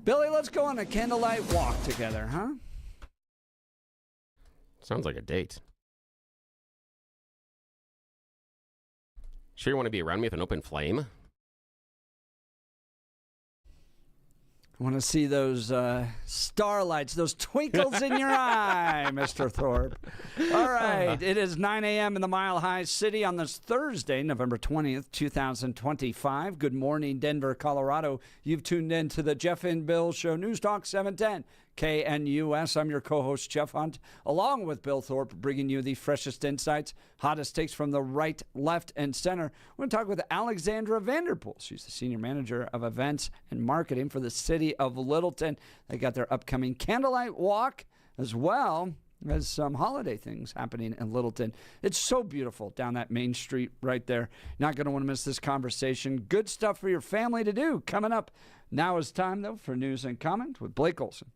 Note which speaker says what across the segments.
Speaker 1: Billy, let's go on a candlelight walk together, huh?
Speaker 2: Sounds like a date. Sure you want to be around me with an open flame?
Speaker 1: I want to see those starlights, those twinkles in your eye, Mr. Thorpe. All right, it is 9 a.m. in the Mile High City on this Thursday, November 20th, 2025. Good morning, Denver, Colorado. You've tuned in to the Jeff and Bill Show, News Talk 710. KNUS. I'm your co-host, Jeff Hunt, along with Bill Thorpe, bringing you the freshest insights, hottest takes from the right, left, and center. We're going to talk with Alexandra Vander. She's the Senior Manager of Events and Marketing for the City of Littleton. They got their upcoming Candlelight Walk, as well as some holiday things happening in Littleton. It's so beautiful down that main street right there. Not going to want to miss this conversation. Good stuff for your family to do coming up. Now is time, though, for news and comment with Blake Olson.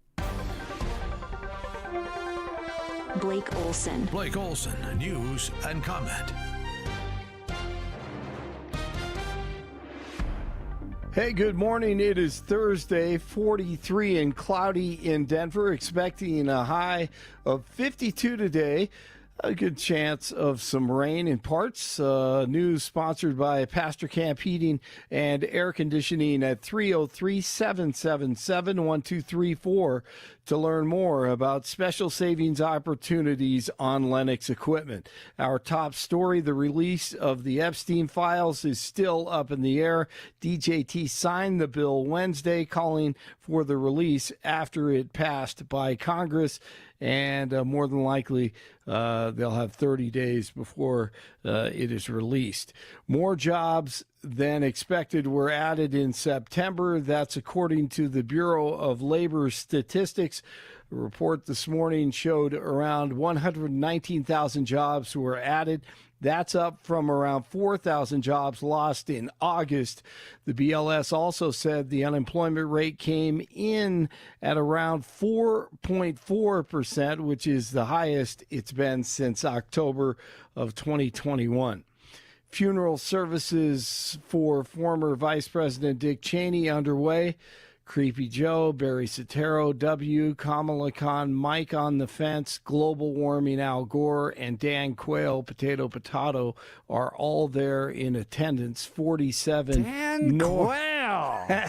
Speaker 3: Blake Olson.
Speaker 4: Blake Olson, news and comment.
Speaker 5: Hey, good morning. It is Thursday, 43 and cloudy in Denver, expecting a high of 52 today. A good chance of some rain in parts. News sponsored by Pastor Camp Heating and Air Conditioning at 303-777-1234 to learn more about special savings opportunities on Lennox equipment. Our top story, the release of the Epstein files, is still up in the air. DJT signed the bill Wednesday, calling for the release after it passed by Congress. And more than likely, they'll have 30 days before it is released. More jobs than expected were added in September. That's according to the Bureau of Labor Statistics. A report this morning showed around 119,000 jobs were added. That's up from around 4,000 jobs lost in August. The BLS also said the unemployment rate came in at around 4.4%, which is the highest it's been since October of 2021. Funeral services for former Vice President Dick Cheney underway. Creepy Joe, Barry Soetoro, W, Kamala Khan, Mike on the Fence, Global Warming Al Gore, and Dan Quayle, Potato, are all there in attendance. 47.
Speaker 1: Dan Quayle!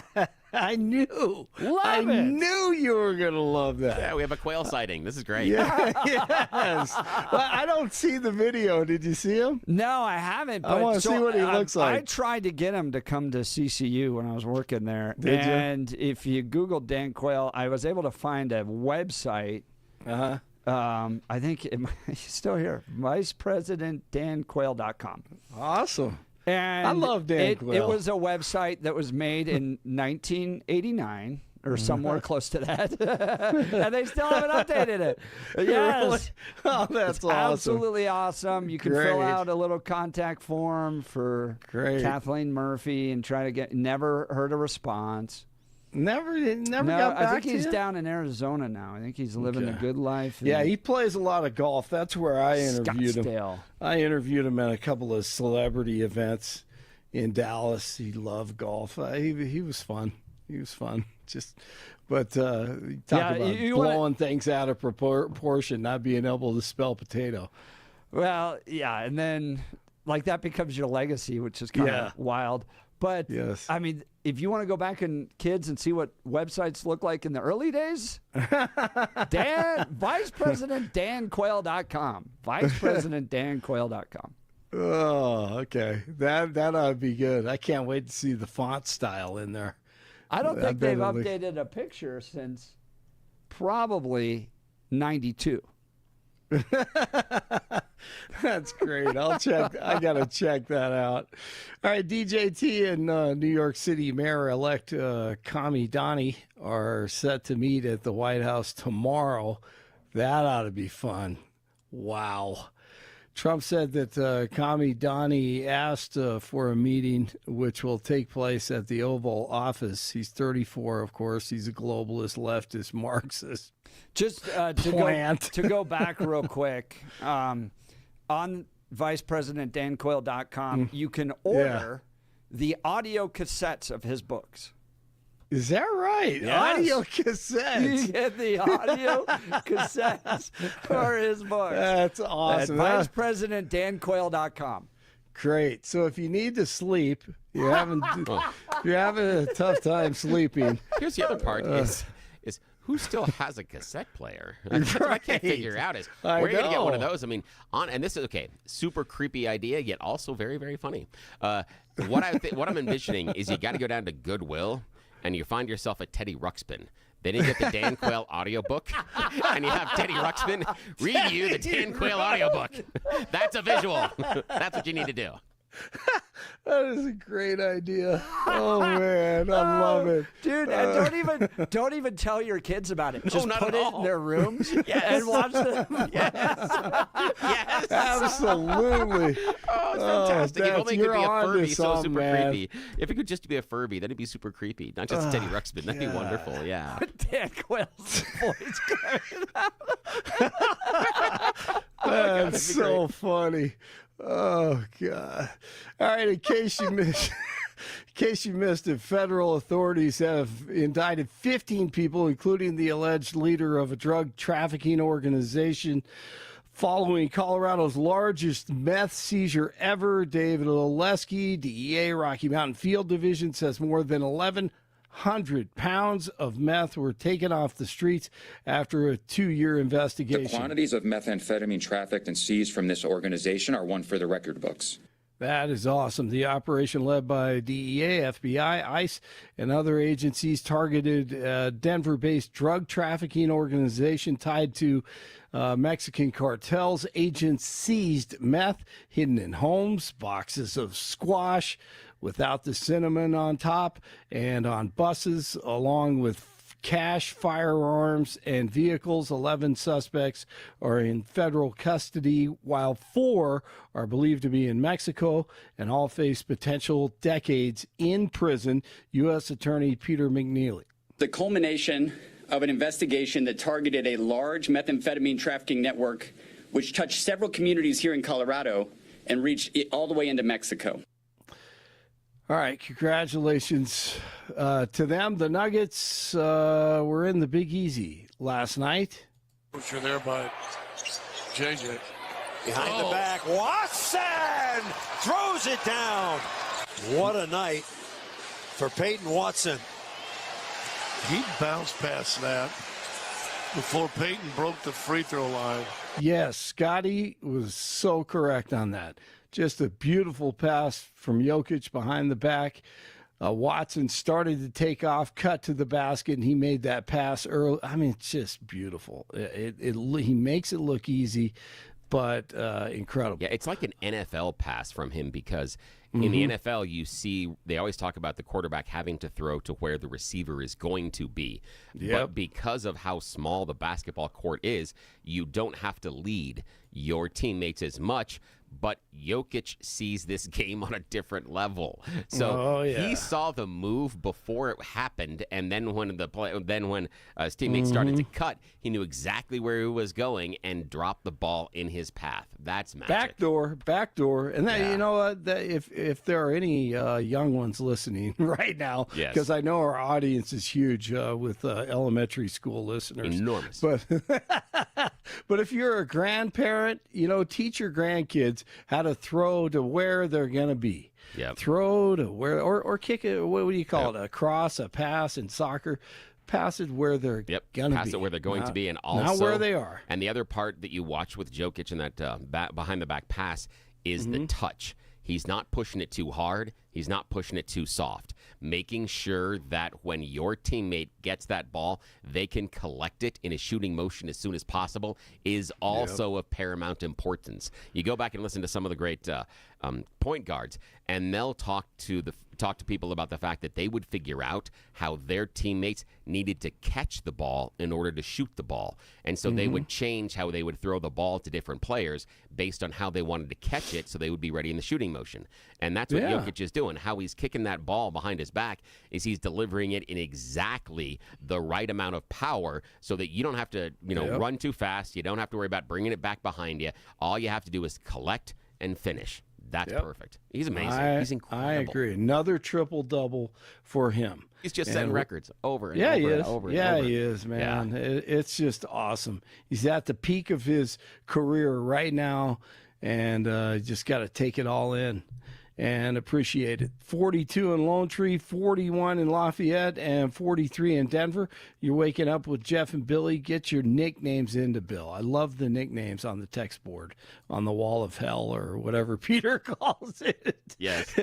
Speaker 5: I knew.
Speaker 1: I
Speaker 5: knew you were going to love that.
Speaker 2: Yeah, we have a quail sighting. This is great.
Speaker 5: Yeah, yes. Well, I don't see the video. Did you see him?
Speaker 1: No, I haven't. But
Speaker 5: I want to see what he looks like.
Speaker 1: I tried to get him to come to CCU when I was working there.
Speaker 5: Did you?
Speaker 1: And if you Google Dan Quayle, I was able to find a website.
Speaker 5: Uh-huh.
Speaker 1: I think he's still here. VicePresidentDanQuayle.com.
Speaker 5: Awesome.
Speaker 1: And
Speaker 5: I love Dan Quayle.
Speaker 1: It was a website that was made in 1989 or somewhere close to that. And they still haven't updated it. Yes.
Speaker 5: Really? Oh, that's awesome.
Speaker 1: Absolutely awesome. You can fill out a little contact form for Kathleen Murphy and try to get, never heard a response.
Speaker 5: Never got back
Speaker 1: I think
Speaker 5: to
Speaker 1: he's
Speaker 5: you?
Speaker 1: down in Arizona now. I think he's living the good life.
Speaker 5: Yeah, he plays a lot of golf. That's where I interviewed
Speaker 1: Scottsdale.
Speaker 5: him. I interviewed him at a couple of celebrity events in Dallas. He loved golf. He was fun. He was fun. But talk about blowing things out of proportion, not being able to spell potato.
Speaker 1: Well, yeah, and then like that becomes your legacy, which is kind of wild. But
Speaker 5: yes.
Speaker 1: I mean, if you want to go back in kids and see what websites look like in the early days, VicePresidentDanQuayle.com. VicePresidentDanQuayle.com.
Speaker 5: Oh, okay. That ought to be good. I can't wait to see the font style in there.
Speaker 1: I don't think they've updated a picture since probably 92.
Speaker 5: That's great. I'll check. I got to check that out. All right, DJT and New York City Mayor-elect Kami Dani are set to meet at the White House tomorrow. That ought to be fun. Wow. Trump said that Kami Dani asked for a meeting which will take place at the Oval Office. He's 34, of course. He's a globalist, leftist, Marxist.
Speaker 1: Just to go back real quick, on VicePresidentDanQuayle.com, you can order the audio cassettes of his books.
Speaker 5: Is that right?
Speaker 1: Yes.
Speaker 5: Audio
Speaker 1: You
Speaker 5: cassettes.
Speaker 1: get the audio cassettes for his books.
Speaker 5: That's
Speaker 1: At
Speaker 5: awesome.
Speaker 1: vicepresidentdanquayle.com.
Speaker 5: Great. So if you need to sleep, you're having a tough time sleeping.
Speaker 2: Here's the other part: is who still has a cassette player? That's what I can't figure out is where are you gonna get one of those? I mean, and this is okay. Super creepy idea, yet also very, very funny. What I'm envisioning is you got to go down to Goodwill and you find yourself a Teddy Ruxpin. Then you get the Dan Quayle audiobook, and you have Teddy Ruxpin read you the Dan Quayle audiobook. That's a visual. That's what you need to do.
Speaker 5: That is a great idea. Oh man, I love it,
Speaker 1: dude. And don't even tell your kids about it. Just
Speaker 2: not
Speaker 1: put
Speaker 2: at
Speaker 1: it
Speaker 2: all.
Speaker 1: in their rooms and watch them.
Speaker 2: Yes.
Speaker 5: absolutely.
Speaker 2: Oh, it's fantastic. If only it could be a Furby, so super
Speaker 5: man.
Speaker 2: creepy. If it could just be a Furby, that'd be super creepy. Not just Teddy Ruxpin. That'd be wonderful. Yeah.
Speaker 1: Dan Quayle's voice coming out.
Speaker 5: That's so funny. Oh God! All right, in case you missed it, federal authorities have indicted 15 people, including the alleged leader of a drug trafficking organization, following Colorado's largest meth seizure ever. David Oleski, DEA Rocky Mountain Field Division, says more than 1,100 pounds of meth were taken off the streets after a 2-year investigation.
Speaker 6: The quantities of methamphetamine trafficked and seized from this organization are one for the record books.
Speaker 5: That is awesome. The operation, led by DEA, FBI, ICE, and other agencies, targeted a Denver-based drug trafficking organization tied to Mexican cartels. Agents seized meth hidden in homes, boxes of squash without the cinnamon on top, and on buses, along with cash, firearms, and vehicles. 11 suspects are in federal custody, while 4 are believed to be in Mexico, and all face potential decades in prison. U.S. Attorney Peter McNeely.
Speaker 7: The culmination of an investigation that targeted a large methamphetamine trafficking network, which touched several communities here in Colorado and reached all the way into Mexico.
Speaker 5: All right, congratulations to them. The Nuggets were in the Big Easy last night.
Speaker 8: Pusher there by JJ.
Speaker 9: Behind the back, Watson throws it down. What a night for Peyton Watson.
Speaker 8: He bounced past that before Peyton broke the free throw line.
Speaker 5: Yes, Scotty was so correct on that. Just a beautiful pass from Jokic behind the back. Watson started to take off, cut to the basket, and he made that pass early. I mean, it's just beautiful. He makes it look easy, but incredible.
Speaker 2: Yeah, it's like an NFL pass from him because in the NFL, you see, they always talk about the quarterback having to throw to where the receiver is going to be.
Speaker 5: Yep.
Speaker 2: But because of how small the basketball court is, you don't have to lead your teammates as much. But Jokic sees this game on a different level. So he saw the move before it happened, and then when his teammates started to cut, he knew exactly where he was going and dropped the ball in his path. That's magic.
Speaker 5: Back door. And then, you know what? If there are any young ones listening right now, because I know our audience is huge with elementary school listeners.
Speaker 2: Enormous.
Speaker 5: But if you're a grandparent, teach your grandkids how to throw to where they're going to be.
Speaker 2: Yep.
Speaker 5: Throw to where, or kick it, what do you call it? A cross, a pass in soccer. Pass it where they're going to be.
Speaker 2: Pass it where they're going to be, and also
Speaker 5: not where they are.
Speaker 2: And the other part that you watch with Jokic in that behind the back pass is the touch. He's not pushing it too hard. He's not pushing it too soft. Making sure that when your teammate gets that ball, they can collect it in a shooting motion as soon as possible is also of paramount importance. You go back and listen to some of the great point guards, and they'll talk to people about the fact that they would figure out how their teammates needed to catch the ball in order to shoot the ball. And so they would change how they would throw the ball to different players based on how they wanted to catch it so they would be ready in the shooting motion. And that's what Jokic is doing. How he's kicking that ball behind his back is he's delivering it in exactly the right amount of power so that you don't have to, run too fast. You don't have to worry about bringing it back behind you. All you have to do is collect and finish. That's perfect. He's amazing. He's incredible.
Speaker 5: I agree. Another triple-double for him.
Speaker 2: He's just setting records over and
Speaker 5: yeah,
Speaker 2: over
Speaker 5: he
Speaker 2: and
Speaker 5: is.
Speaker 2: over and
Speaker 5: yeah,
Speaker 2: over.
Speaker 5: he is, man.
Speaker 2: Yeah.
Speaker 5: It's just awesome. He's at the peak of his career right now, and just got to take it all in and appreciate it. 42 in Lone Tree, 41 in Lafayette, and 43 in Denver. You're waking up with Jeff and Billy. Get your nicknames into Bill. I love the nicknames on the text board, on the wall of hell, or whatever Peter calls it.
Speaker 2: Yes.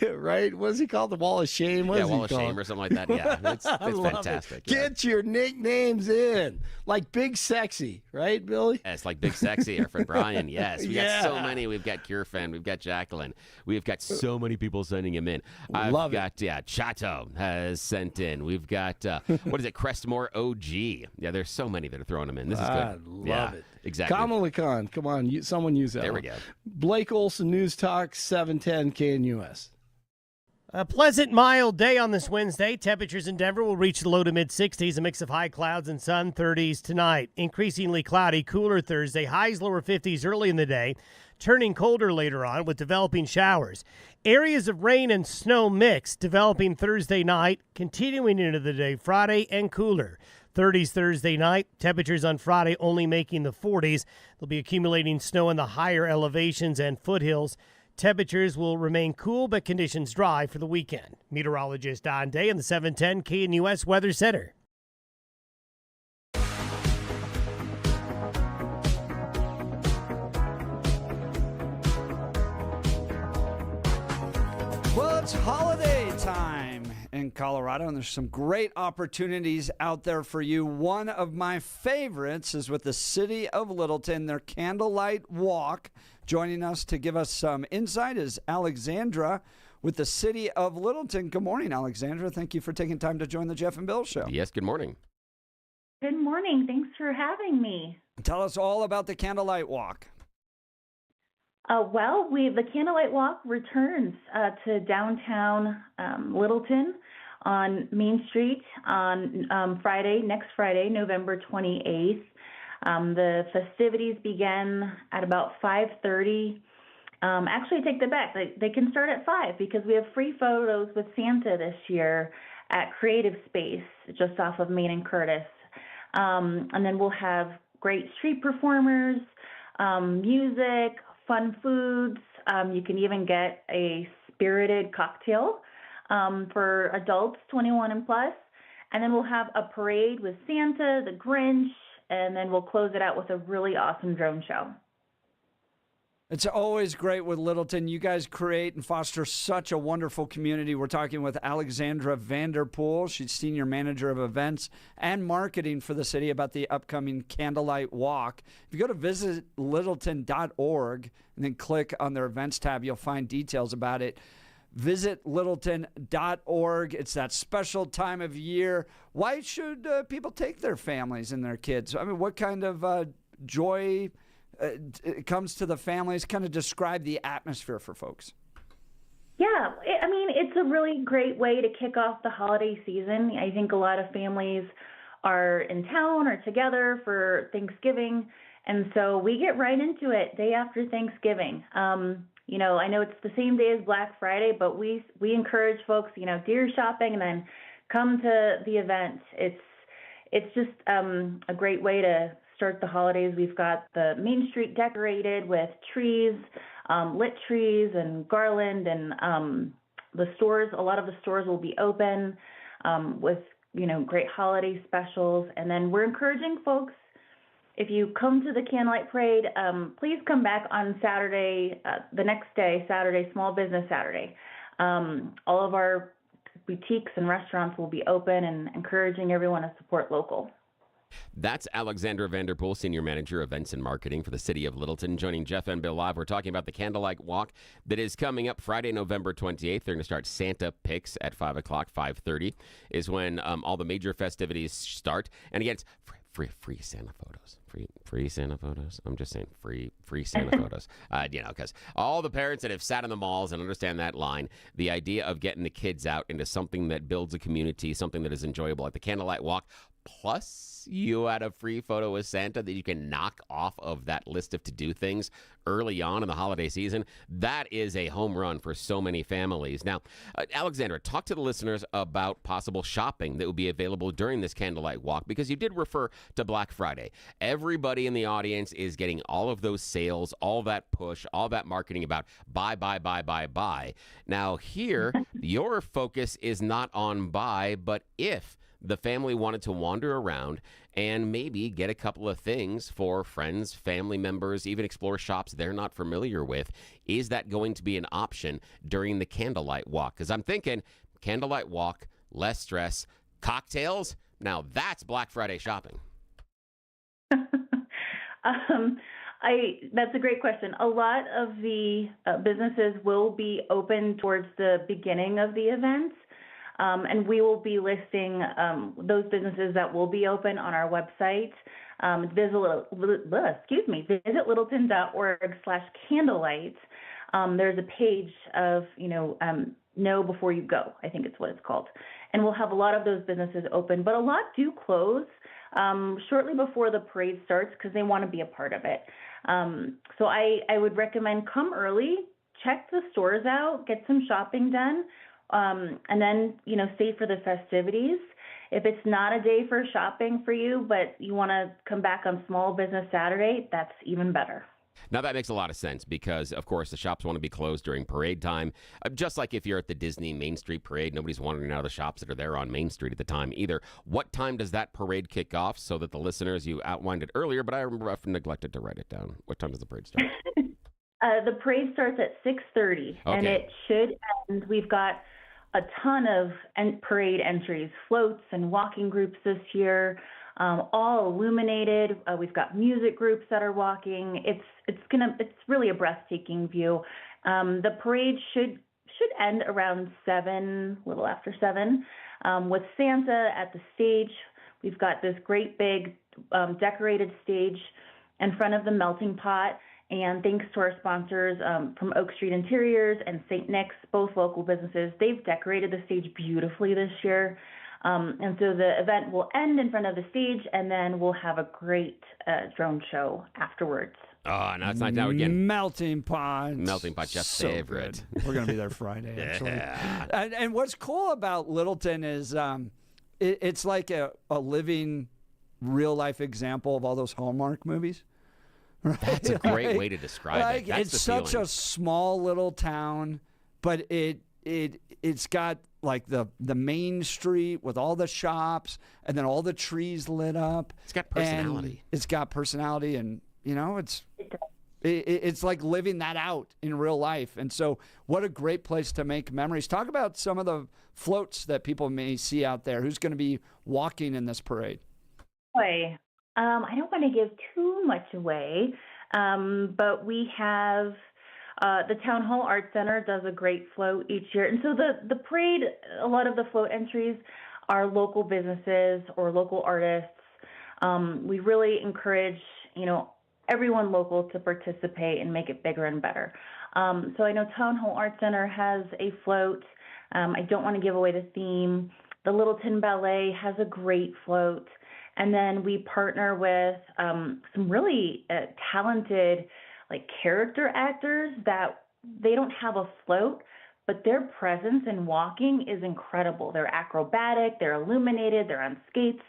Speaker 5: Right? What's he called? The wall of shame? What's
Speaker 2: Wall
Speaker 5: he
Speaker 2: of
Speaker 5: called?
Speaker 2: shame or something like that. Yeah, it's fantastic. Yeah.
Speaker 5: Get your nicknames in. Like Big Sexy, right, Billy?
Speaker 2: Yes, like Big Sexy, our friend Brian. Yes, we got so
Speaker 5: Yeah.
Speaker 2: many. We've got Kierfan, we've got Jacqueline. We've got so many people sending him in. I've
Speaker 5: Love
Speaker 2: got, Chato has sent in. We've got, what is it, Crestmore OG. Yeah, there's so many that are throwing them in. This is good.
Speaker 5: I love it.
Speaker 2: Exactly.
Speaker 5: Kamala Khan, come on, someone use that.
Speaker 2: There
Speaker 5: one.
Speaker 2: we go.
Speaker 5: Blake Olson, News Talk, 710 KNUS.
Speaker 10: A pleasant, mild day on this Wednesday. Temperatures in Denver will reach the low to mid-60s, a mix of high clouds and sun, 30s tonight. Increasingly cloudy, cooler Thursday, highs lower 50s early in the day, turning colder later on with developing showers. Areas of rain and snow mix developing Thursday night, continuing into the day Friday, and cooler. 30s Thursday night, temperatures on Friday only making the 40s. There'll be accumulating snow in the higher elevations and foothills. Temperatures will remain cool, but conditions dry for the weekend. Meteorologist Don Day in the 710 KNUS Weather Center.
Speaker 1: Well, it's holiday time in Colorado, and there's some great opportunities out there for you. One of my favorites is with the City of Littleton, their Candlelight Walk. Joining us to give us some insight is Alexandra with the City of Littleton. Good morning, Alexandra. Thank you for taking time to join the Jeff and Bill Show.
Speaker 2: Yes, good morning.
Speaker 11: Good morning. Thanks for having me.
Speaker 1: Tell us all about the Candlelight Walk.
Speaker 11: The Candlelight Walk returns to downtown Littleton on Main Street on next Friday, November 28th. The festivities begin at about 5:30. Actually, take that back. They can start at 5 because we have free photos with Santa this year at Creative Space just off of Main and Curtis. And then we'll have great street performers, music, fun foods. You can even get a spirited cocktail for adults 21 and plus. And then we'll have a parade with Santa, the Grinch, and then we'll close it out with a really awesome drone show.
Speaker 1: It's always great with Littleton. You guys create and foster such a wonderful community. We're talking with Alexandra Vander. She's Senior Manager of Events and Marketing for the city about the upcoming Candlelight Walk. If you go to visitlittleton.org and then click on their events tab, you'll find details about it. Visitlittleton.org. It's that special time of year. Why should people take their families and their kids? I mean, what kind of joy it comes to the families? Kind of describe the atmosphere for folks.
Speaker 11: Yeah, I mean, it's a really great way to kick off the holiday season. I think a lot of families are in town or together for Thanksgiving, and so we get right into it day after Thanksgiving. I know it's the same day as Black Friday, but we encourage folks, do your shopping and then come to the event. It's just a great way to start the holidays. We've got the Main Street decorated with trees, lit trees and garland, and the stores. A lot of the stores will be open with great holiday specials. And then we're encouraging folks, if you come to the Candlelight Parade, please come back on Saturday, the next day, Saturday, Small Business Saturday. All of our boutiques and restaurants will be open, and encouraging everyone to support local.
Speaker 2: That's Alexandra Vander, Senior Manager, Events and Marketing for the City of Littleton, joining Jeff and Bill live. We're talking about the Candlelight Walk that is coming up Friday, November 28th. They're going to start Santa Picks at 5 o'clock, 5:30 is when all the major festivities start. And again, it's free Santa photos. Free Santa photos. I'm just saying free Santa photos. Because all the parents that have sat in the malls and understand that line, the idea of getting the kids out into something that builds a community, something that is enjoyable, like the candlelight walk, plus you add a free photo with Santa that you can knock off of that list of to-do things early on in the holiday season. That is a home run for so many families. Now, Alexandra, talk to the listeners about possible shopping that will be available during this candlelight walk, because you did refer to Black Friday. Everybody in the audience is getting all of those sales, all that push, all that marketing about buy, buy, buy, buy, buy. Now, here, your focus is not on buy, but if the family wanted to wander around and maybe get a couple of things for friends, family members, even explore shops they're not familiar with. Is that going to be an option during the candlelight walk? Because I'm thinking candlelight walk, less stress, cocktails. Now that's Black Friday shopping.
Speaker 11: That's a great question. A lot of the businesses will be open towards the beginning of the event. And we will be listing those businesses that will be open on our website. Visit littleton.org/candlelight. There's a page of, know before you go, I think it's what it's called. And we'll have a lot of those businesses open, but a lot do close shortly before the parade starts because they want to be a part of it. So I would recommend come early, check the stores out, get some shopping done. And then, stay for the festivities. If it's not a day for shopping for you, but you want to come back on Small Business Saturday, that's even better.
Speaker 2: Now, that makes a lot of sense because, of course, the shops want to be closed during parade time. Just like if you're at the Disney Main Street Parade, nobody's wandering out of the shops that are there on Main Street at the time either. What time does that parade kick off so that the listeners, you outlined it earlier, but I remember I've neglected to write it down. What time does the parade start?
Speaker 11: The parade starts at 6:30, and it should end. We've got a ton of parade entries, floats and walking groups this year, all illuminated. We've got music groups that are walking. It's really a breathtaking view. The parade should end around 7, a little after 7, with Santa at the stage. We've got this great big decorated stage in front of the melting pot. And thanks to our sponsors from Oak Street Interiors and St. Nick's, both local businesses, they've decorated the stage beautifully this year. And so the event will end in front of the stage, and then we'll have a great drone show afterwards.
Speaker 2: Oh, now it's not now again.
Speaker 1: Melting pot.
Speaker 2: Melting pot, Jeff's favorite.
Speaker 1: Good. We're going to be there Friday, actually. And what's cool about Littleton is it's like a living, real-life example of all those Hallmark movies. Right?
Speaker 2: That's a great way to describe it. That's
Speaker 1: it's such a small little town, but it's got like the main street with all the shops and then all the trees lit up.
Speaker 2: It's got personality.
Speaker 1: It's got personality, and it's like living that out in real life. And so, what a great place to make memories. Talk about some of the floats that people may see out there. Who's going to be walking in this parade?
Speaker 11: Boy. I don't want to give too much away, but we have the Town Hall Art Center does a great float each year. And so the parade, a lot of the float entries are local businesses or local artists. We really encourage, everyone local to participate and make it bigger and better. So I know Town Hall Art Center has a float. I don't want to give away the theme. The Littleton Ballet has a great float. And then we partner with some really talented character actors that they don't have a float, but their presence in walking is incredible. They're acrobatic, they're illuminated, they're on skates.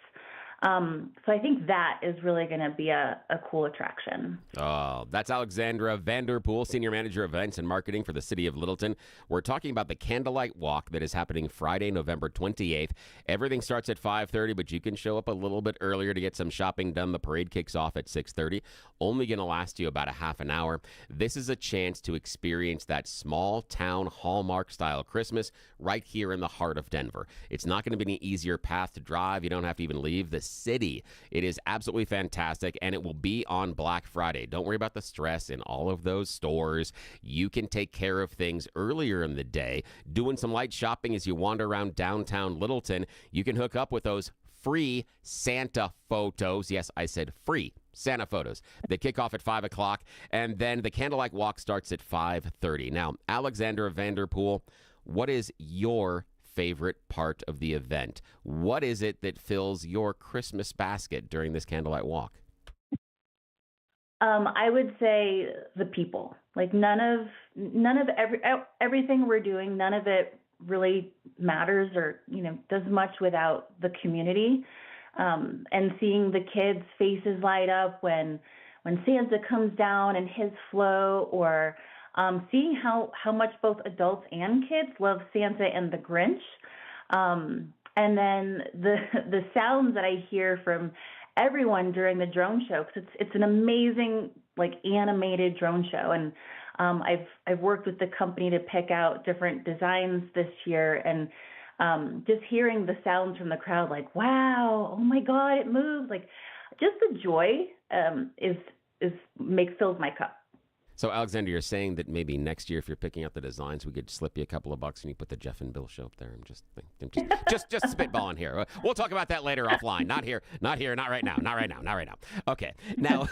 Speaker 11: So I think that is really going to be a cool attraction.
Speaker 2: Oh, that's Alexandra Vander, Senior Manager of Events and Marketing for the City of Littleton. We're talking about the Candlelight Walk that is happening Friday, November 28th. Everything starts at 5:30, but you can show up a little bit earlier to get some shopping done. The parade kicks off at 6:30. Only going to last you about a half an hour. This is a chance to experience that small town Hallmark style Christmas right here in the heart of Denver. It's not going to be an easier path to drive. You don't have to even leave the city. It is absolutely fantastic, and it will be on Black Friday. Don't worry about the stress in all of those stores. You can take care of things earlier in the day, doing some light shopping as you wander around downtown Littleton. You can hook up with those free Santa photos. Yes, I said free Santa photos. They kick off at 5 o'clock, and then the candlelight walk starts at 5:30. Now, Alexandra Vanderpool, what is your favorite part of the event? What is it that fills your Christmas basket during this candlelight walk?
Speaker 11: I would say the people. Like everything we're doing, none of it really matters or does much without the community. And seeing the kids' faces light up when Santa comes down and his flow, or seeing how much both adults and kids love Santa and the Grinch. And then the sounds that I hear from everyone during the drone show, because it's an amazing animated drone show, and I've worked with the company to pick out different designs this year, and just hearing the sounds from the crowd, like wow, oh my God, it moves, just the joy fills my cup.
Speaker 2: So, Alexander, you're saying that maybe next year, if you're picking out the designs, we could slip you a couple of bucks and you put the Jeff and Bill show up there. I'm just spitballing here. We'll talk about that later offline. Not here, not right now. Okay. Now,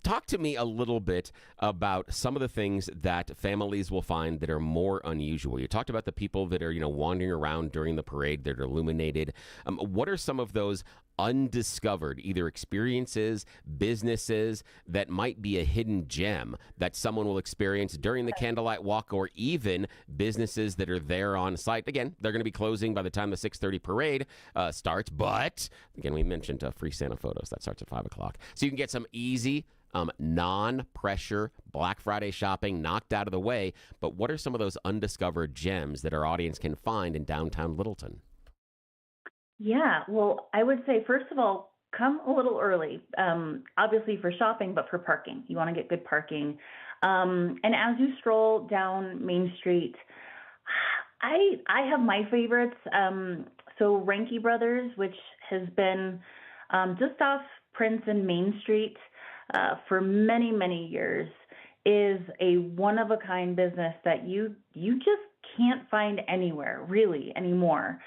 Speaker 2: talk to me a little bit about some of the things that families will find that are more unusual. You talked about the people that are, wandering around during the parade that are illuminated. What are some of those undiscovered either experiences, businesses that might be a hidden gem that someone will experience during the candlelight walk, or even businesses that are there on site? Again, they're going to be closing by the time the 6:30 parade starts, but again, we mentioned free Santa photos. That starts at 5 o'clock. So you can get some easy, non-pressure Black Friday shopping knocked out of the way. But what are some of those undiscovered gems that our audience can find in downtown Littleton?
Speaker 11: Yeah, well, I would say, first of all, come a little early, obviously for shopping, but for parking. You want to get good parking. And as you stroll down Main Street, I have my favorites. So Ranky Brothers, which has been just off Prince and Main Street for many, many years, is a one-of-a-kind business that you just can't find anywhere, really, anymore.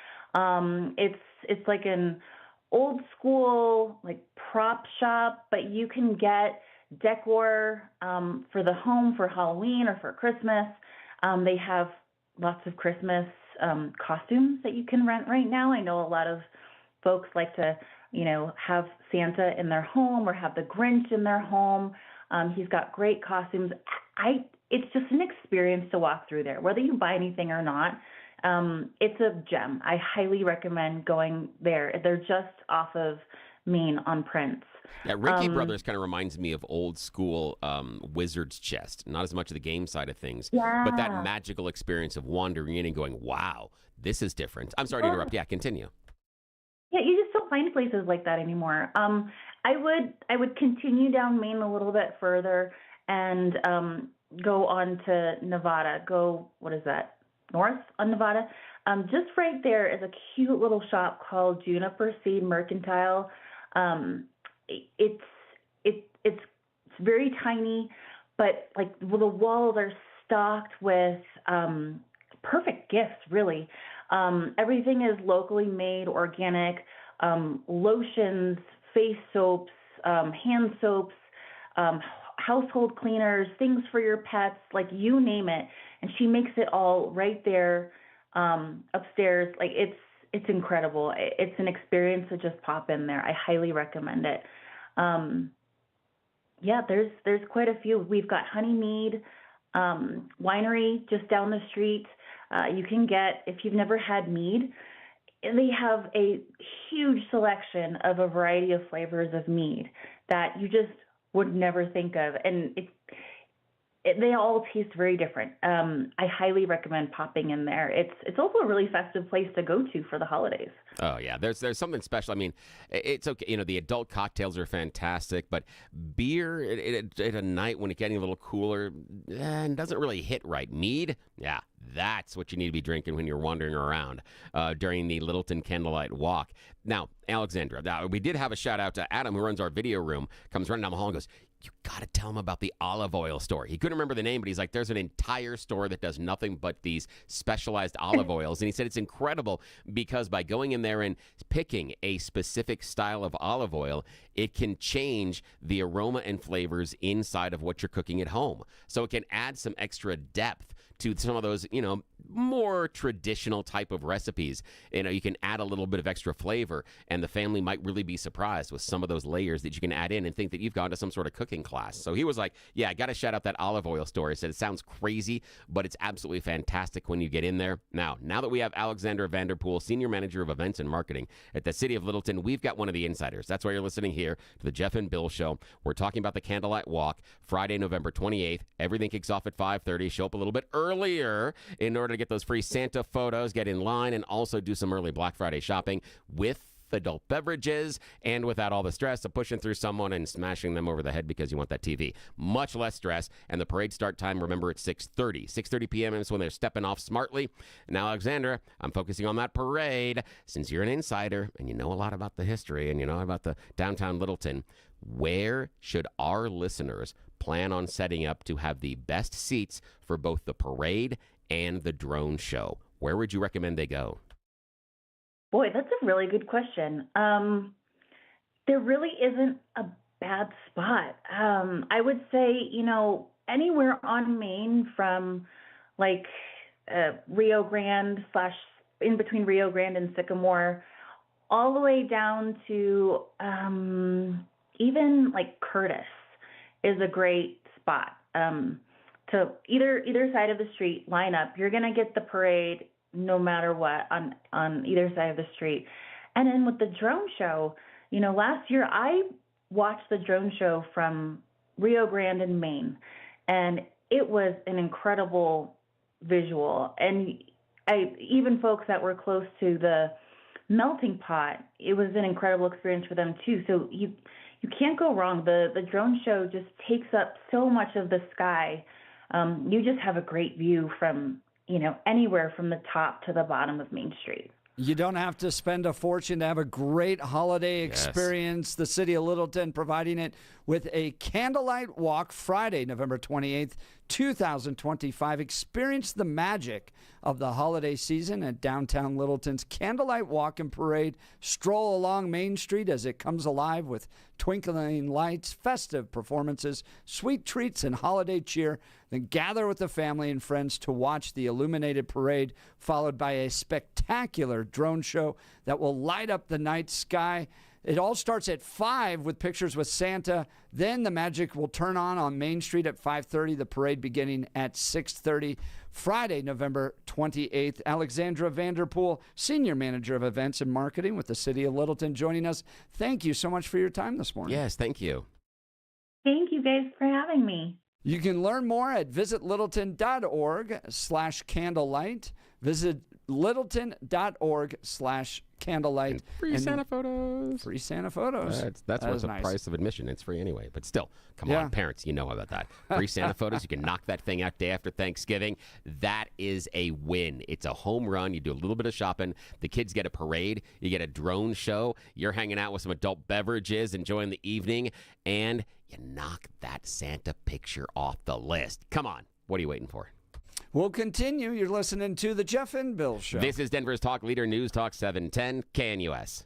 Speaker 11: It's like an old school prop shop, but you can get decor for the home for Halloween or for Christmas. They have lots of Christmas costumes that you can rent right now. I know a lot of folks like to have Santa in their home or have the Grinch in their home. He's got great costumes. It's just an experience to walk through there, whether you buy anything or not. It's a gem. I highly recommend going there. They're just off of Main on Prince.
Speaker 2: Yeah, Ranky Brothers kind of reminds me of old school Wizard's Chest. Not as much of the game side of things, but that magical experience of wandering in and going, wow, this is different. I'm sorry to interrupt. Yeah, continue.
Speaker 11: Yeah, you just don't find places like that anymore. I would continue down Main a little bit further and go on to Nevada. What is that? North on Nevada. Just right there is a cute little shop called Juniper Seed Mercantile. It's very tiny, but the walls are stocked with perfect gifts, really. Everything is locally made, organic, lotions, face soaps, hand soaps, household cleaners, things for your pets, you name it. And she makes it all right there upstairs. It's incredible. It's an experience to just pop in there. I highly recommend it. Yeah, there's quite a few. We've got Honeymead Winery just down the street. You can get, if you've never had mead, they have a huge selection of a variety of flavors of mead that you just would never think of. And they all taste very different. I highly recommend popping in there. It's also a really festive place to go to for the holidays.
Speaker 2: Oh yeah, there's something special. I mean, it's okay. The adult cocktails are fantastic, but beer at a night when it's getting a little cooler doesn't really hit right. Mead, yeah, that's what you need to be drinking when you're wandering around during the Littleton Candlelight Walk. Now, Alexandra, we did have a shout out to Adam, who runs our video room, comes running down the hall and goes, you got to tell him about the olive oil store. He couldn't remember the name, but he's like, there's an entire store that does nothing but these specialized olive oils. And he said it's incredible because by going in there and picking a specific style of olive oil, it can change the aroma and flavors inside of what you're cooking at home. So it can add some extra depth to some of those, more traditional type of recipes. You can add a little bit of extra flavor, and the family might really be surprised with some of those layers that you can add in and think that you've gone to some sort of cooking class. So he was like, yeah, I got to shout out that olive oil store. He said it sounds crazy, but it's absolutely fantastic when you get in there. Now that we have Alexandra Vander, Senior Manager of Events and Marketing at the City of Littleton, we've got one of the insiders. That's why you're listening here to the Jeff and Bill Show. We're talking about the Candlelight Walk, Friday, November 28th. Everything kicks off at 5:30. Show up a little bit earlier in order to get those free Santa photos, get in line, and also do some early Black Friday shopping with adult beverages and without all the stress of pushing through someone and smashing them over the head because you want that TV. Much less stress. And the parade start time, remember, it's 6:30 p.m. is when they're stepping off smartly. Now, Alexandra, I'm focusing on that parade. Since you're an insider and you know a lot about the history and you know about the downtown Littleton, where should our listeners plan on setting up to have the best seats for both the parade and the drone show? Where would you recommend they go?
Speaker 11: Boy, that's a really good question. There really isn't a bad spot. I would say, anywhere on Main from like Rio Grande / in between Rio Grande and Sycamore, all the way down to even like Curtis is a great spot. To either side of the street, line up. You're going to get the parade no matter what on either side of the street. And then with the drone show, last year I watched the drone show from Rio Grande in Maine, and it was an incredible visual. And even folks that were close to the melting pot, it was an incredible experience for them too. So you can't go wrong. The drone show just takes up so much of the sky. You just have a great view from anywhere from the top to the bottom of Main Street.
Speaker 1: You don't have to spend a fortune to have a great holiday experience. Yes. The City of Littleton providing it with a candlelight walk Friday, November 28th, 2025. Experience the magic of the holiday season at downtown Littleton's Candlelight Walk and Parade. Stroll along Main Street as it comes alive with twinkling lights, festive performances, sweet treats, and holiday cheer. Then gather with the family and friends to watch the illuminated parade, followed by a spectacular drone show that will light up the night sky. It all starts at 5 with pictures with Santa. Then the magic will turn on Main Street at 5:30, the parade beginning at 6:30. Friday, November 28th. Alexandra Vander, Senior Manager of Events and Marketing with the City of Littleton, joining us. Thank you so much for your time this morning.
Speaker 2: Yes, thank you.
Speaker 11: Thank you guys for having me.
Speaker 1: You can learn more at visitlittleton.org/candlelight. Visit littleton.org/candlelight.
Speaker 2: And free Santa photos.
Speaker 1: Free Santa photos.
Speaker 2: That's worth the price of admission. It's free anyway. But still, come on, parents, you know about that. Free Santa photos. You can knock that thing out day after Thanksgiving. That is a win. It's a home run. You do a little bit of shopping. The kids get a parade. You get a drone show. You're hanging out with some adult beverages, enjoying the evening, and you knock that Santa picture off the list. Come on. What are you waiting for?
Speaker 1: We'll continue. You're listening to the Jeff and Bill Show.
Speaker 2: This is Denver's Talk Leader News Talk 710 KNUS.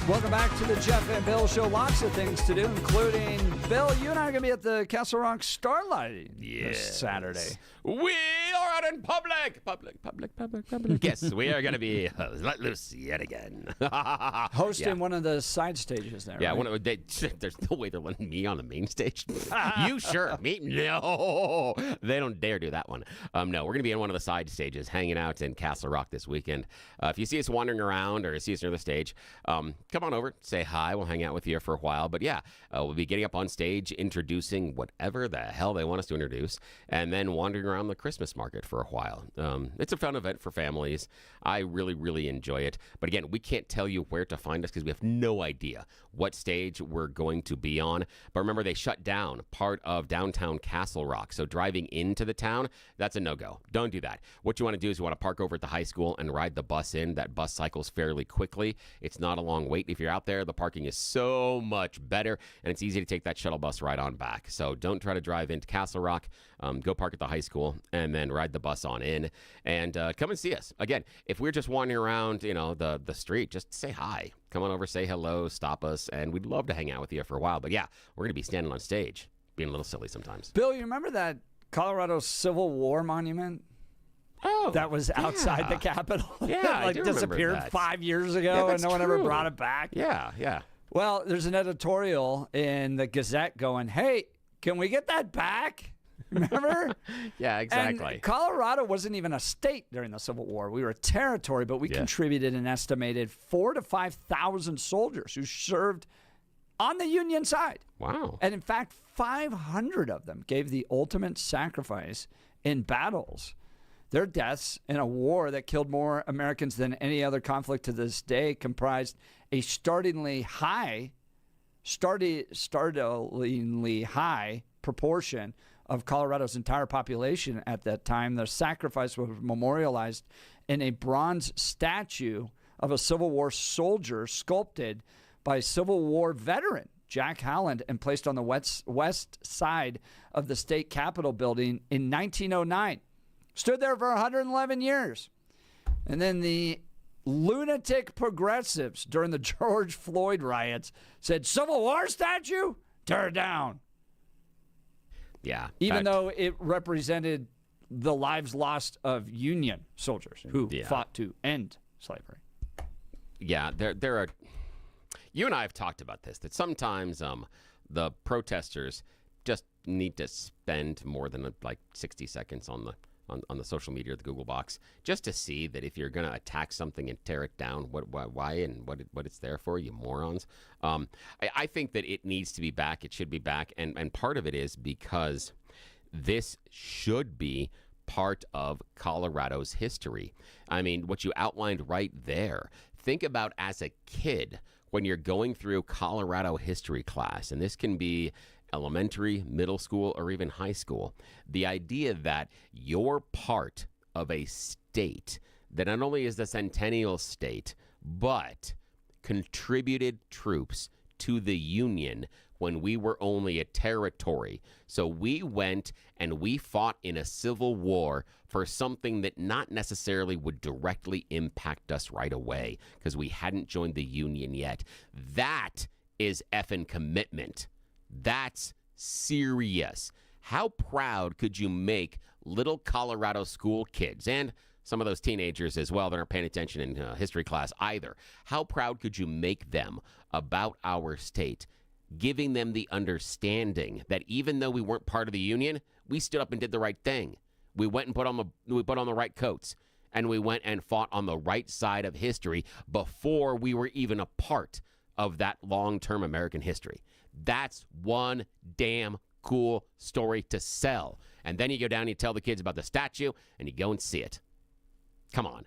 Speaker 1: Welcome back to the Jeff and Bill Show. Lots of things to do, including, Bill, you and I are going to be at the Castle Rock Starlight this Saturday.
Speaker 2: We are out in public. Yes, we are going to be let loose yet again.
Speaker 1: Hosting one of the side stages there.
Speaker 2: Yeah,
Speaker 1: right?
Speaker 2: there's no way they're letting me on the main stage. You sure? Me? No. They don't dare do that one. No, we're going to be in one of the side stages, hanging out in Castle Rock this weekend. If you see us wandering around or see us near the stage, come on over, say hi. We'll hang out with you for a while. But yeah, we'll be getting up on stage, introducing whatever the hell they want us to introduce, and then wandering around the Christmas market for a while. It's a fun event for families. I really, really enjoy it. But again, we can't tell you where to find us because we have no idea what stage we're going to be on. But remember, they shut down part of downtown Castle Rock. So driving into the town, that's a no-go. Don't do that. What you want to do is you want to park over at the high school and ride the bus in. That bus cycles fairly quickly. It's not a long wait. If you're out there, the parking is so much better, and it's easy to take that shuttle bus right on back. So don't try to drive into Castle Rock. Go park at the high school and then ride the bus on in, and come and see us. Again, if we're just wandering around, the street, just say hi. Come on over, say hello, stop us, and we'd love to hang out with you for a while. But yeah, we're going to be standing on stage, being a little silly sometimes.
Speaker 1: Bill, you remember that Colorado Civil War monument?
Speaker 2: Oh,
Speaker 1: that was outside the Capitol.
Speaker 2: Yeah,
Speaker 1: like disappeared 5 years ago, and no one ever brought it back.
Speaker 2: Yeah.
Speaker 1: Well, there's an editorial in the Gazette going, "Hey, can we get that back?" Remember?
Speaker 2: Yeah, exactly.
Speaker 1: And Colorado wasn't even a state during the Civil War. We were a territory, but we contributed an estimated 4,000 to 5,000 soldiers who served on the Union side.
Speaker 2: Wow.
Speaker 1: And in fact, 500 of them gave the ultimate sacrifice in battles. Their deaths in a war that killed more Americans than any other conflict to this day comprised a startlingly high proportion of Colorado's entire population at that time. Their sacrifice was memorialized in a bronze statue of a Civil War soldier sculpted by Civil War veteran Jack Howland and placed on the west side of the state capitol building in 1909. Stood there for 111 years. And then the lunatic progressives during the George Floyd riots said, Civil War statue? Tear it down.
Speaker 2: Yeah.
Speaker 1: Even though it represented the lives lost of Union soldiers who fought to end slavery.
Speaker 2: Yeah, there are. You and I have talked about this, that sometimes the protesters just need to spend more than 60 seconds on the social media or the Google box just to see that if you're going to attack something and tear it down, why and what it's there for, you morons. I think that it needs to be back. It should be back. And part of it is because this should be part of Colorado's history. I mean, what you outlined right there, think about as a kid when you're going through Colorado history class, and this can be elementary, middle school, or even high school, the idea that you're part of a state that not only is the centennial state, but contributed troops to the Union when we were only a territory. So we went and we fought in a civil war for something that not necessarily would directly impact us right away because we hadn't joined the Union yet. That is effing commitment. That's serious. How proud could you make little Colorado school kids and some of those teenagers as well that aren't paying attention in history class either? How proud could you make them about our state, giving them the understanding that even though we weren't part of the Union, we stood up and did the right thing. We went and put on the right coats, and we went and fought on the right side of history before we were even a part of that long-term American history. That's one damn cool story to sell. And then you go down and you tell the kids about the statue, and you go and see it. Come on.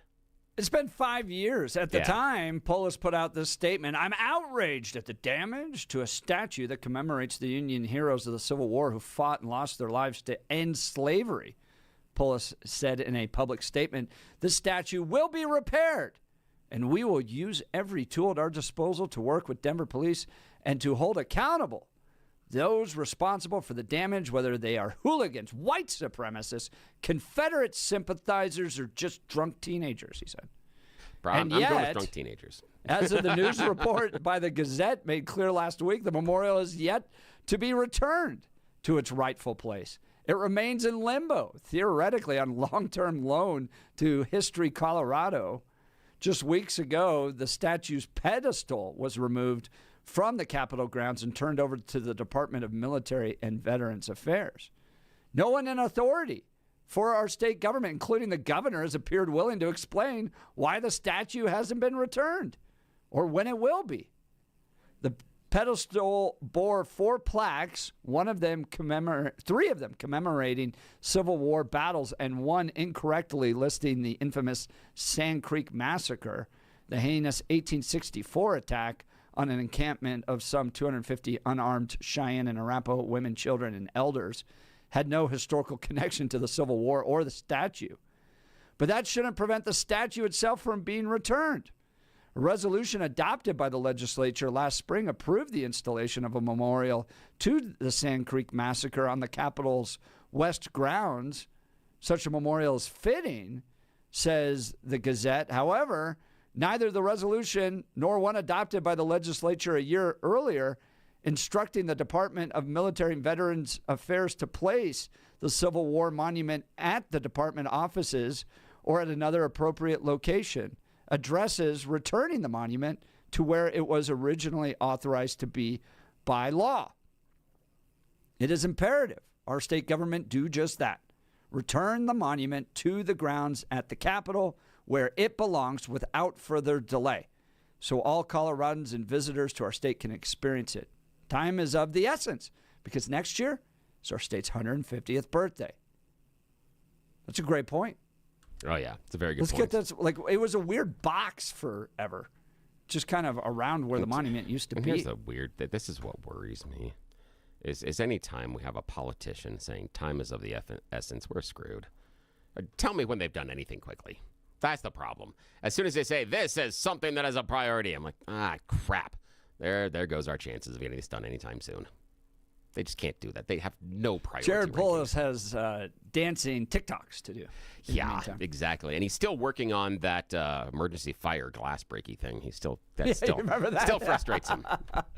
Speaker 1: It's been 5 years. At the time, Polis put out this statement, I'm outraged at the damage to a statue that commemorates the Union heroes of the Civil War who fought and lost their lives to end slavery. Polis said in a public statement, the statue will be repaired, and we will use every tool at our disposal to work with Denver police and to hold accountable those responsible for the damage, whether they are hooligans, white supremacists, Confederate sympathizers, or just drunk teenagers, he said.
Speaker 2: I'm going with drunk teenagers.
Speaker 1: As of the news report by the Gazette made clear last week, the memorial is yet to be returned to its rightful place. It remains in limbo, theoretically on long-term loan to History Colorado. Just weeks ago, the statue's pedestal was removed from the Capitol grounds and turned over to the Department of Military and Veterans Affairs. No one in authority for our state government, including the governor, has appeared willing to explain why the statue hasn't been returned or when it will be. The pedestal bore 4 plaques, three of them commemorating Civil War battles and one incorrectly listing the infamous Sand Creek Massacre, the heinous 1864 attack on an encampment of some 250 unarmed Cheyenne and Arapaho women, children, and elders, had no historical connection to the Civil War or the statue. But that shouldn't prevent the statue itself from being returned. A resolution adopted by the legislature last spring approved the installation of a memorial to the Sand Creek Massacre on the Capitol's west grounds. Such a memorial is fitting, says the Gazette. However, neither the resolution nor one adopted by the legislature a year earlier instructing the Department of Military and Veterans Affairs to place the Civil War monument at the department offices or at another appropriate location addresses returning the monument to where it was originally authorized to be by law. It is imperative our state government do just that. Return the monument to the grounds at the Capitol where it belongs without further delay, so all Coloradans and visitors to our state can experience it. Time is of the essence because next year is our state's 150th birthday. That's a great point.
Speaker 2: Oh, yeah. It's a very good
Speaker 1: Let's
Speaker 2: point.
Speaker 1: get this. Like, it was a weird box forever, just kind of around where the monument used to be.
Speaker 2: Here's the weird thing. This is what worries me. Is any time we have a politician saying time is of the essence, we're screwed. Tell me when they've done anything quickly. That's the problem. As soon as they say this is something that is a priority, I'm like, crap. There goes our chances of getting this done anytime soon. They just can't do that. They have no priority.
Speaker 1: Jared Polis has dancing TikToks to do.
Speaker 2: Yeah, exactly. And he's still working on that emergency fire glass breaky thing.
Speaker 1: Remember that?
Speaker 2: Still frustrates him.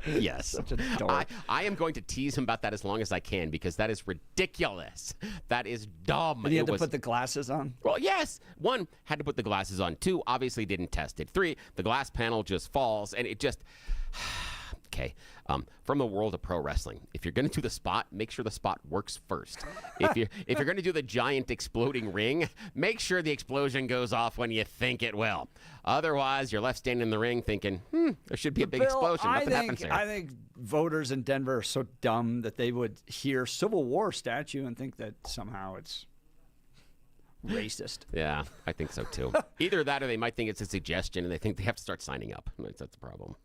Speaker 2: Yes.
Speaker 1: Such a dork.
Speaker 2: I am going to tease him about that as long as I can because that is ridiculous. That is dumb.
Speaker 1: And he had to put the glasses on?
Speaker 2: Well, yes. 1, had to put the glasses on. 2, obviously didn't test it. 3, the glass panel just falls and it just... Okay, from the world of pro wrestling, if you're going to do the spot, make sure the spot works first. If you're going to do the giant exploding ring, make sure the explosion goes off when you think it will. Otherwise, you're left standing in the ring thinking, there should be a big explosion. Nothing happens there.
Speaker 1: I think voters in Denver are so dumb that they would hear Civil War statue and think that somehow it's racist.
Speaker 2: Yeah, I think so too. Either that or they might think it's a suggestion and they think they have to start signing up. That's the problem.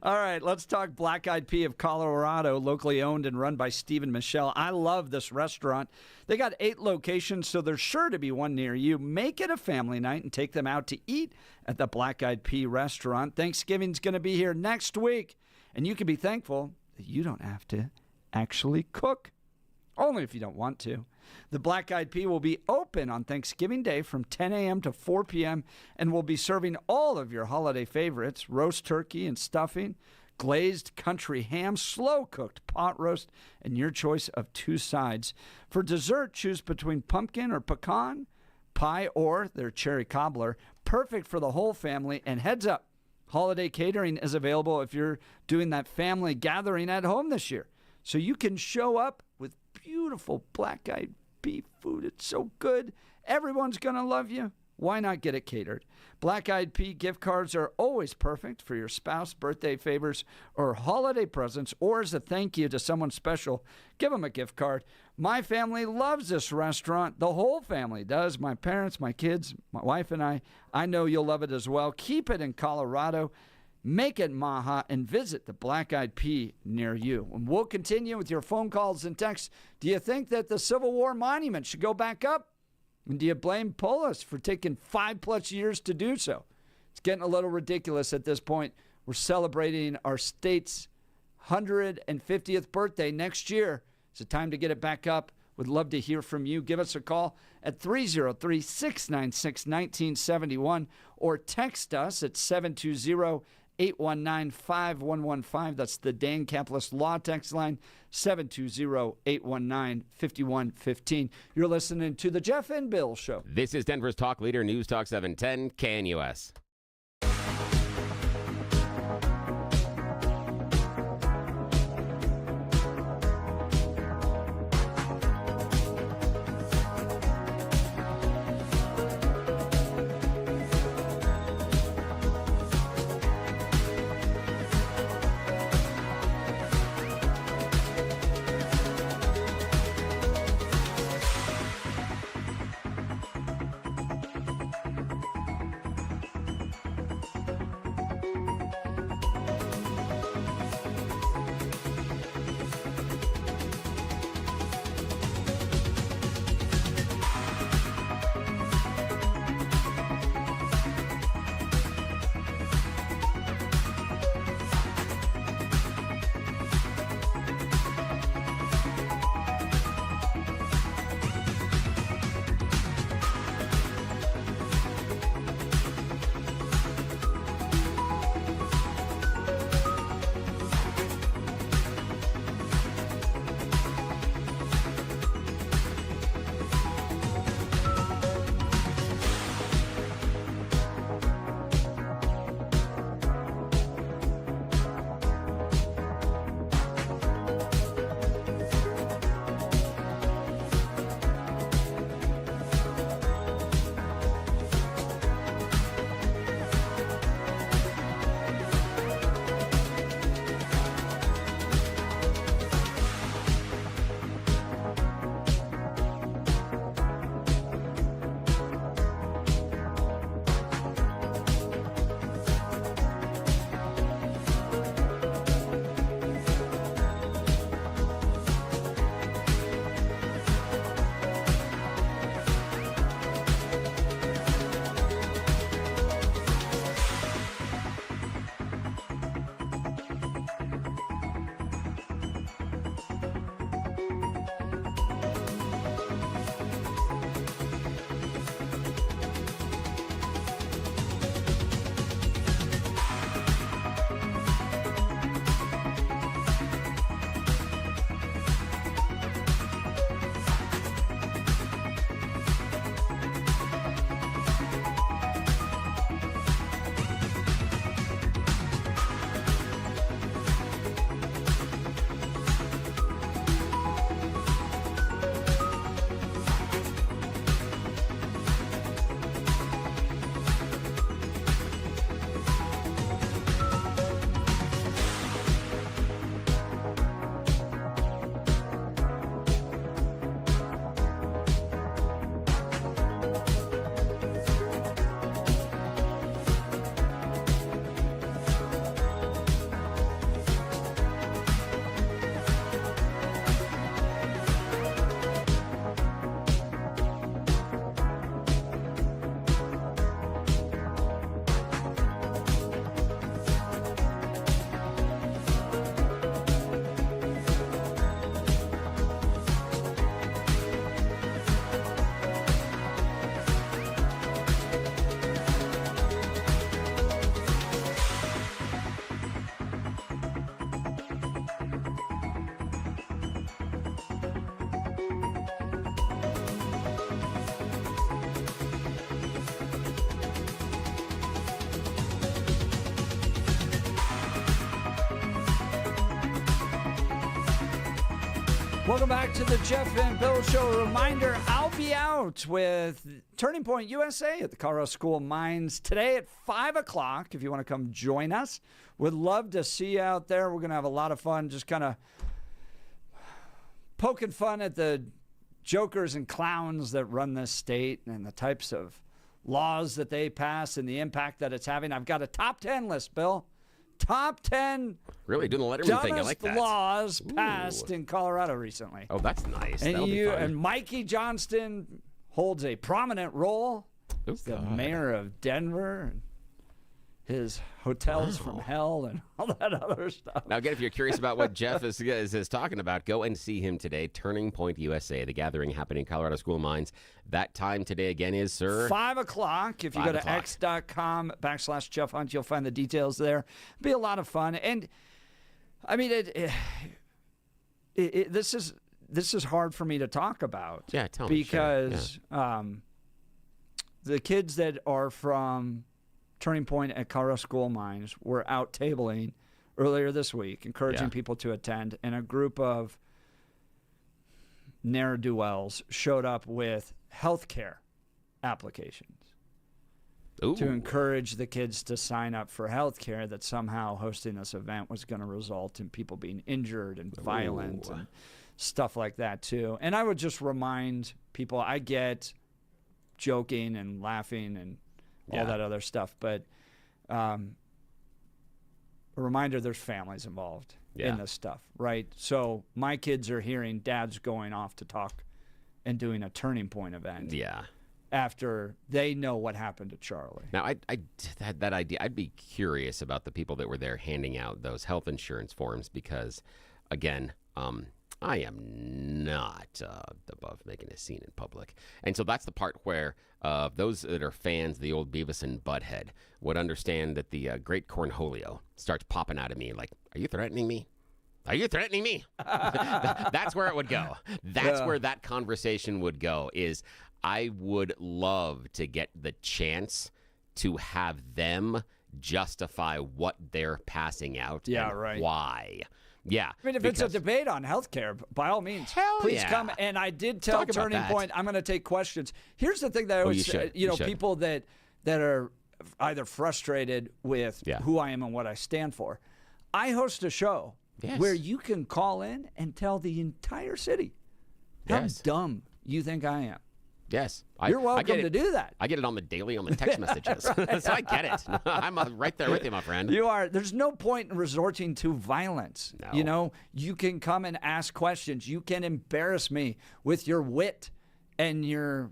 Speaker 1: All right, let's talk Black Eyed Pea of Colorado, locally owned and run by Steve and Michelle. I love this restaurant. They got 8 locations, so there's sure to be one near you. Make it a family night and take them out to eat at the Black Eyed Pea restaurant. Thanksgiving's going to be here next week, and you can be thankful that you don't have to actually cook. Only if you don't want to. The Black Eyed Pea will be open on Thanksgiving Day from 10 a.m. to 4 p.m. and will be serving all of your holiday favorites, roast turkey and stuffing, glazed country ham, slow-cooked pot roast, and your choice of 2 sides. For dessert, choose between pumpkin or pecan pie or their cherry cobbler. Perfect for the whole family. And heads up, holiday catering is available if you're doing that family gathering at home this year. So you can show up with beautiful Black Eyed Pea food. It's so good. Everyone's going to love you. Why not get it catered? Black Eyed Pea gift cards are always perfect for your spouse, birthday favors, or holiday presents, or as a thank you to someone special. Give them a gift card. My family loves this restaurant. The whole family does. My parents, my kids, my wife, and I. I know you'll love it as well. Keep it in Colorado. Make it Maha and visit the Black Eyed Pea near you. And we'll continue with your phone calls and texts. Do you think that the Civil War monument should go back up? And do you blame Polis for taking 5+ years to do so? It's getting a little ridiculous at this point. We're celebrating our state's 150th birthday next year. It's time to get it back up. Would love to hear from you. Give us a call at 303-696-1971 or text us at 720-819-5115. That's the Dan Caplis Law text line, 720-819-5115. You're listening to The Jeff and Bill Show.
Speaker 2: This is Denver's Talk Leader, News Talk 710, KNUS.
Speaker 1: Welcome back to the Jeff and Bill Show. A reminder, I'll be out with Turning Point USA at the Colorado School of Mines today at 5 o'clock if you want to come join us. Would love to see you out there. We're going to have a lot of fun just kind of poking fun at the jokers and clowns that run this state and the types of laws that they pass and the impact that it's having. I've got a top 10 list, Bill. Top 10
Speaker 2: really doing the Letterman thing. I like that.
Speaker 1: Laws passed in Colorado recently.
Speaker 2: Oh, that's nice.
Speaker 1: And Mikey Johnston holds a prominent role. He's the mayor of Denver. his hotels from hell and all that other stuff.
Speaker 2: Now, again, if you're curious about what Jeff is talking about, go and see him today. Turning Point USA, the gathering happening in Colorado School of Mines. That time today again is, sir?
Speaker 1: 5 o'clock. If you go to x.com/Jeff Hunt, you'll find the details there. It'll be a lot of fun. And, I mean, this is hard for me to talk about.
Speaker 2: Yeah, tell me.
Speaker 1: Because the kids that are from Turning Point at Colorado School of Mines were out tabling earlier this week, encouraging people to attend, and a group of ne'er-do-wells showed up with healthcare applications to encourage the kids to sign up for healthcare, that somehow hosting this event was going to result in people being injured and violent and stuff like that too. And I would just remind people, I get joking and laughing and all that other stuff, but a reminder, there's families involved in this stuff, right? So my kids are hearing dad's going off to talk and doing a Turning Point event after they know what happened to Charlie.
Speaker 2: Now, I had that idea. I'd be curious about the people that were there handing out those health insurance forms because, again, I am not above making a scene in public. And so that's the part where those that are fans of the old Beavis and Butthead would understand that the great Cornholio starts popping out of me like, are you threatening me? Are you threatening me? That's where it would go. That's where that conversation would go, is I would love to get the chance to have them justify what they're passing out and why. Yeah.
Speaker 1: I mean, if it's a debate on healthcare, by all means, please come. And I did tell Turning Point, I'm going to take questions. Here's the thing that I always say, people that are either frustrated with who I am and what I stand for. I host a show where you can call in and tell the entire city how dumb you think I am.
Speaker 2: Yes.
Speaker 1: You're welcome to do that.
Speaker 2: I get it on the daily on the text messages. So I get it. I'm right there with you, my friend.
Speaker 1: You are. There's no point in resorting to violence.
Speaker 2: No.
Speaker 1: You can come and ask questions. You can embarrass me with your wit and your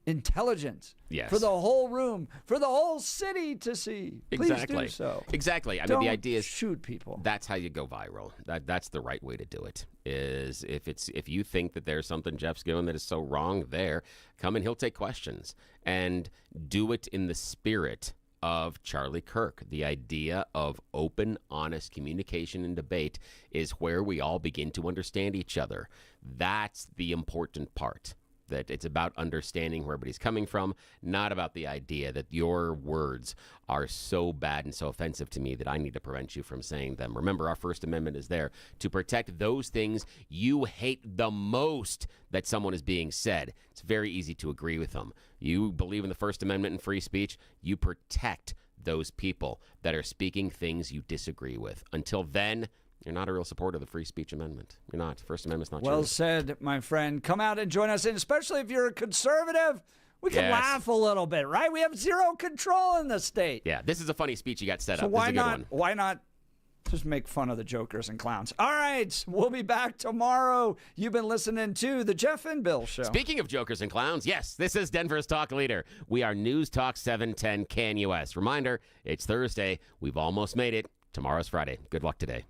Speaker 1: intelligence for the whole room, for the whole city to see. Please do so.
Speaker 2: Exactly. I
Speaker 1: mean,
Speaker 2: the idea is
Speaker 1: shoot people.
Speaker 2: That's how you go viral. That's the right way to do it. Is if you think that there's something Jeff's doing that is so wrong there, come and he'll take questions and do it in the spirit of Charlie Kirk. The idea of open, honest communication and debate is where we all begin to understand each other. That's the important part. That it's about understanding where everybody's coming from, not about the idea that your words are so bad and so offensive to me that I need to prevent you from saying them. Remember, our First Amendment is there to protect those things you hate the most that someone is being said. It's very easy to agree with them. You believe in the First Amendment and free speech, you protect those people that are speaking things you disagree with. Until then, you're not a real supporter of the Free Speech Amendment. You're not. First Amendment's not
Speaker 1: well
Speaker 2: yours.
Speaker 1: said, my friend. Come out and join us, and especially if you're a conservative, we can laugh a little bit, right? We have zero control in the state.
Speaker 2: Yeah, this is a funny speech you got set up.
Speaker 1: Why
Speaker 2: this is a good one.
Speaker 1: Why not just make fun of the jokers and clowns? All right, we'll be back tomorrow. You've been listening to The Jeff and Bill Show.
Speaker 2: Speaking of jokers and clowns, yes, this is Denver's Talk Leader. We are News Talk 710 KNUS. Reminder, it's Thursday. We've almost made it. Tomorrow's Friday. Good luck today.